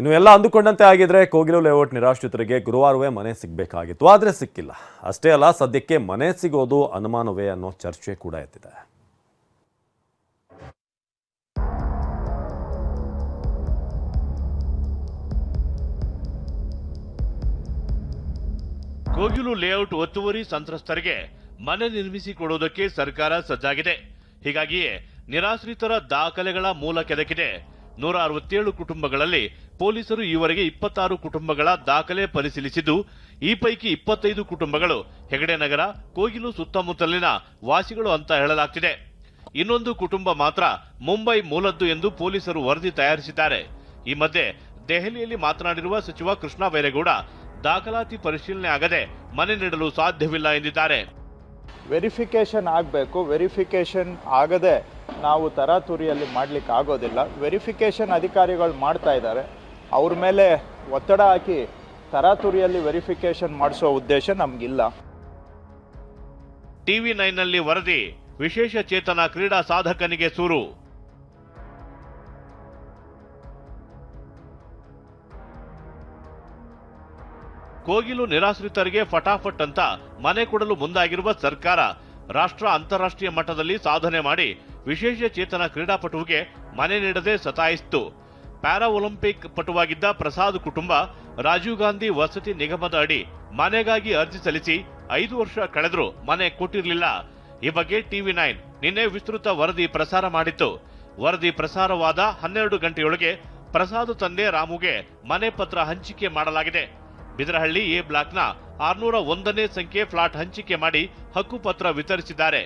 ಇನ್ನು ಎಲ್ಲ ಅಂದುಕೊಂಡಂತೆ ಆಗಿದ್ರೆ ಕೋಗಿಲು ಲೇಔಟ್ ನಿರಾಶ್ರಿತರಿಗೆ ಗುರುವಾರವೇ ಮನೆ ಸಿಗಬೇಕಾಗಿತ್ತು, ಆದರೆ ಸಿಕ್ಕಿಲ್ಲ. ಅಷ್ಟೇ ಅಲ್ಲ, ಸದ್ಯಕ್ಕೆ ಮನೆ ಸಿಗೋದು ಅನುಮಾನವೇ ಅನ್ನೋ ಚರ್ಚೆ ಕೂಡ ಎದ್ದಿದೆ. ಕೋಗಿಲು ಲೇಔಟ್ ಒತ್ತುವರಿ ಸಂತ್ರಸ್ತರಿಗೆ ಮನೆ ನಿರ್ಮಿಸಿಕೊಡುವುದಕ್ಕೆ ಸರ್ಕಾರ ಸಜ್ಜಾಗಿದೆ. ಹೀಗಾಗಿಯೇ ನಿರಾಶ್ರಿತರ ದಾಖಲೆಗಳ ಮೂಲ ಕೆದಕಿದೆ. 167 ಕುಟುಂಬಗಳಲ್ಲಿ ಪೊಲೀಸರು ಈವರೆಗೆ 26 ಕುಟುಂಬಗಳ ದಾಖಲೆ ಪರಿಶೀಲಿಸಿದ್ದು, ಈ ಪೈಕಿ 25 ಕುಟುಂಬಗಳು ಹೆಗಡೆ ನಗರ, ಕೋಗಿಲು ಸುತ್ತಮುತ್ತಲಿನ ವಾಸಿಗಳು ಅಂತ ಹೇಳಲಾಗ್ತಿದೆ. ಇನ್ನೊಂದು ಕುಟುಂಬ ಮಾತ್ರ ಮುಂಬೈ ಮೂಲದ್ದು ಎಂದು ಪೊಲೀಸರು ವರದಿ ತಯಾರಿಸಿದ್ದಾರೆ. ಈ ಮಧ್ಯೆ ದೆಹಲಿಯಲ್ಲಿ ಮಾತನಾಡಿರುವ ಸಚಿವ ಕೃಷ್ಣ ಬೈರೇಗೌಡ, ದಾಖಲಾತಿ ಪರಿಶೀಲನೆ ಆಗದೆ ಮನೆ ನೀಡಲು ಸಾಧ್ಯವಿಲ್ಲ ಎಂದಿದ್ದಾರೆ. ವೆರಿಫಿಕೇಷನ್ ಆಗಬೇಕು. ವೆರಿಫಿಕೇಷನ್ ಆಗದೆ ನಾವು ತರಾತುರಿಯಲ್ಲಿ ಮಾಡಲಿಕ್ಕೆ ಆಗೋದಿಲ್ಲ. ವೆರಿಫಿಕೇಷನ್ ಅಧಿಕಾರಿಗಳು ಮಾಡ್ತಾ ಇದ್ದಾರೆ. ಅವ್ರ ಮೇಲೆ ಒತ್ತಡ ಹಾಕಿ ತರಾತುರಿಯಲ್ಲಿ ವೆರಿಫಿಕೇಷನ್ ಮಾಡಿಸೋ ಉದ್ದೇಶ ನಮಗಿಲ್ಲ. TV9ನಲ್ಲಿ ವರದಿ, ವಿಶೇಷ ಚೇತನ ಕ್ರೀಡಾ ಸಾಧಕನಿಗೆ ಸೂರು. ಕೋಗಿಲು ನಿರಾಶ್ರಿತರಿಗೆ ಫಟಾಫಟ್ ಅಂತ ಮನೆ ಕೊಡಲು ಮುಂದಾಗಿರುವ ಸರ್ಕಾರ ರಾಷ್ಟ್ರ ಅಂತಾರಾಷ್ಟ್ರೀಯ ಮಟ್ಟದಲ್ಲಿ ಸಾಧನೆ ಮಾಡಿ ವಿಶೇಷ ಚೇತನ ಕ್ರೀಡಾಪಟುವಿಗೆ ಮನೆ ನೀಡದೆ ಸತಾಯಿಸಿತು. ಪ್ಯಾರಾ ಒಲಿಂಪಿಕ್ ಪಟುವಾಗಿದ್ದ ಪ್ರಸಾದ್ ಕುಟುಂಬ ರಾಜೀವ್ ಗಾಂಧಿ ವಸತಿ ನಿಗಮದ ಅಡಿ ಮನೆಗಾಗಿ ಅರ್ಜಿ ಸಲ್ಲಿಸಿ 5 ವರ್ಷ ಕಳೆದರೂ ಮನೆ ಕೊಟ್ಟಿರಲಿಲ್ಲ. ಈ ಬಗ್ಗೆ TV9 ನಿನ್ನೆ ವಿಸ್ತೃತ ವರದಿ ಪ್ರಸಾರ ಮಾಡಿತ್ತು. ವರದಿ ಪ್ರಸಾರವಾದ 12 ಗಂಟೆಯೊಳಗೆ ಪ್ರಸಾದ್ ತಂದೆ ರಾಮುಗೆ ಮನೆ ಪತ್ರ ಹಂಚಿಕೆ ಮಾಡಲಾಗಿದೆ. ಬಿದರಹಳ್ಳಿ ಎ ಬ್ಲಾಕ್ನ 601ನೇ ಸಂಖ್ಯೆ ಫ್ಲಾಟ್ ಹಂಚಿಕೆ ಮಾಡಿ ಹಕ್ಕುಪತ್ರ ವಿತರಿಸಿದ್ದಾರೆ.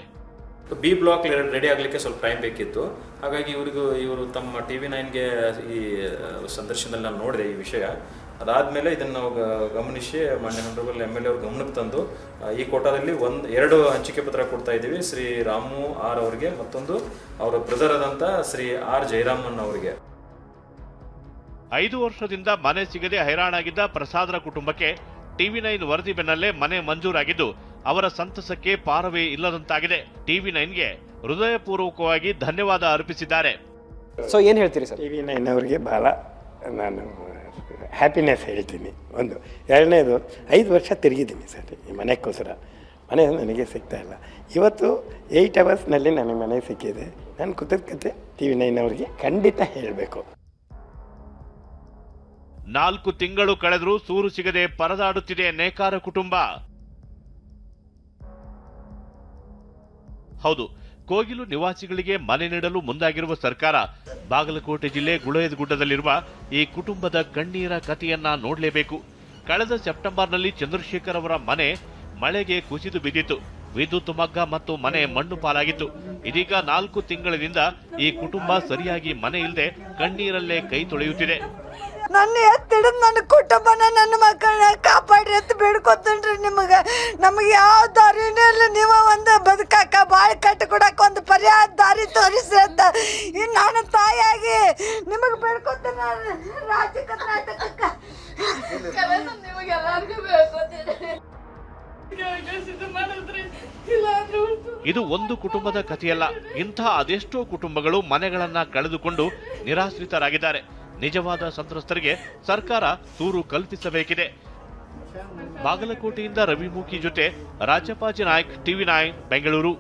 ಬಿ ಬ್ಲಾಕ್ ರೆಡಿ ಆಗಲಿಕ್ಕೆ ಸ್ವಲ್ಪ ಟೈಮ್ ಬೇಕಿತ್ತು. ಹಾಗಾಗಿ ಇವರು ತಮ್ಮ TV9ಗೆ ಈ ಸಂದರ್ಶನದಲ್ಲಿ ನಾನು ನೋಡಿದೆ ಈ ವಿಷಯ. ಅದಾದಮೇಲೆ ಇದನ್ನು ನಾವು ಗಮನಿಸಿ ಮಾನ್ಯ ಹಾನರಬಲ್ MLA ಅವ್ರ ಗಮನಕ್ಕೆ ತಂದು ಈ ಕೋಟಾದಲ್ಲಿ 2 ಹಂಚಿಕೆ ಪತ್ರ ಕೊಡ್ತಾ ಇದ್ದೀವಿ. ಶ್ರೀ ರಾಮು ಆರ್ ಅವರಿಗೆ, ಮತ್ತೊಂದು ಅವರ ಬ್ರದರ್ ಆದಂಥ ಶ್ರೀ ಆರ್ ಜಯರಾಮನ್ ಅವರಿಗೆ. 5 ವರ್ಷದಿಂದ ಮನೆ ಸಿಗದೆ ಹೈರಾಣಾಗಿದ್ದ ಪ್ರಸಾದ್ರ ಕುಟುಂಬಕ್ಕೆ TV9 ವರದಿ ಬೆನ್ನಲ್ಲೇ ಮನೆ ಮಂಜೂರಾಗಿದ್ದು, ಅವರ ಸಂತಸಕ್ಕೆ ಪಾರವೇ ಇಲ್ಲದಂತಾಗಿದೆ. TV9ಗೆ ಹೃದಯಪೂರ್ವಕವಾಗಿ ಧನ್ಯವಾದ ಅರ್ಪಿಸಿದ್ದಾರೆ. ಸೊ ಏನು ಹೇಳ್ತೀರಿ ಸರ್? TV9 ಅವರಿಗೆ ಭಾಳ ನಾನು ಹ್ಯಾಪಿನೆಸ್ ಹೇಳ್ತೀನಿ. ಒಂದು ಎರಡನೇದು, 5 ವರ್ಷ ತಿರುಗಿದ್ದೀನಿ ಸರ್ ಈ ಮನೆಗೋಸ್ಕರ. ಮನೆ ನನಗೆ ಸಿಗ್ತಾ ಇಲ್ಲ. ಇವತ್ತು 8 ಅವರ್ಸ್ನಲ್ಲಿ ನನಗೆ ಮನೆ ಸಿಕ್ಕಿದೆ. ನಾನು ಕೃತಜ್ಞತೆ TV9 ಅವರಿಗೆ ಖಂಡಿತ ಹೇಳಬೇಕು. 4 ತಿಂಗಳು ಕಳೆದರೂ ಸೂರು ಸಿಗದೆ ಪರದಾಡುತ್ತಿದೆ ನೇಕಾರ ಕುಟುಂಬ. ಹೌದು, ಕೋಗಿಲು ನಿವಾಸಿಗಳಿಗೆ ಮನೆ ನೀಡಲು ಮುಂದಾಗಿರುವ ಸರ್ಕಾರ ಬಾಗಲಕೋಟೆ ಜಿಲ್ಲೆ ಗುಳೇದಗುಡ್ಡದಲ್ಲಿರುವ ಈ ಕುಟುಂಬದ ಕಣ್ಣೀರ ಕಥೆಯನ್ನ ನೋಡಲೇಬೇಕು. ಕಳೆದ ಸೆಪ್ಟೆಂಬರ್ನಲ್ಲಿ ಚಂದ್ರಶೇಖರ್ ಅವರ ಮನೆ ಮಳೆಗೆ ಕುಸಿದು ಬಿದ್ದಿತ್ತು. ವಿದ್ಯುತ್ ಮಗ್ಗ ಮತ್ತು ಮನೆ ಮಣ್ಣು ಪಾಲಾಗಿತ್ತು. ಇದೀಗ 4 ತಿಂಗಳಿನಿಂದ ಈ ಕುಟುಂಬ ಸರಿಯಾಗಿ ಮನೆ ಇಲ್ಲದೆ ಕಣ್ಣೀರಲ್ಲೇ ಕೈ ತೊಳೆಯುತ್ತಿದೆ. ನನ್ನ ಎತ್ತಿಡಿದು ನನ್ನ ಕುಟುಂಬನ, ನನ್ನ ಮಕ್ಕಳನ್ನ ಕಾಪಾಡ್ರಿ ಅಂತ ಬೇಡ್ಕೊತೇನ್ರಿ ನಿಮಗೆ. ನಮಗೆ ಯಾವ ದಾರಿನೇ ಇಲ್ಲ. ನೀವು ಒಂದು ಬದುಕಾಕ ಬಾಳೆ ಕಟ್ಟಿ ಕೊಡಕ್ಕೆ ಒಂದು ಪರ್ಯಾಯ ದಾರಿ ತೋರಿಸಿ ಅಂತ ನಾನು ತಾಯಿಯಾಗಿ ನಿಮಗೆ ಬೇಡ್ಕೊತೇನೆ. ರಾಜ್ಯ ಕರ್ನಾಟಕಕ್ಕೆ ನಿಮಗೆಲ್ಲರಿಗೂ ಬೇಡ್ಕೊತೀನಿ. ಇದು ಒಂದು ಕುಟುಂಬದ ಕಥೆಯಲ್ಲ. ಇಂಥ ಅದೆಷ್ಟೋ ಕುಟುಂಬಗಳು ಮನೆಗಳನ್ನ ಕಳೆದುಕೊಂಡು ನಿರಾಶ್ರಿತರಾಗಿದ್ದಾರೆ. ನಿಜವಾದ ಸಂತ್ರಸ್ತರಿಗೆ ಸರ್ಕಾರ ಸೂರು ಕಲ್ಪಿಸಬೇಕಿದೆ. ಬಾಗಲಕೋಟೆಯಿಂದ ರವಿಮುಖಿ ಜೊತೆ ರಾಜಪಾಜಿ ನಾಯ್ಕ್, TV9 ಬೆಂಗಳೂರು.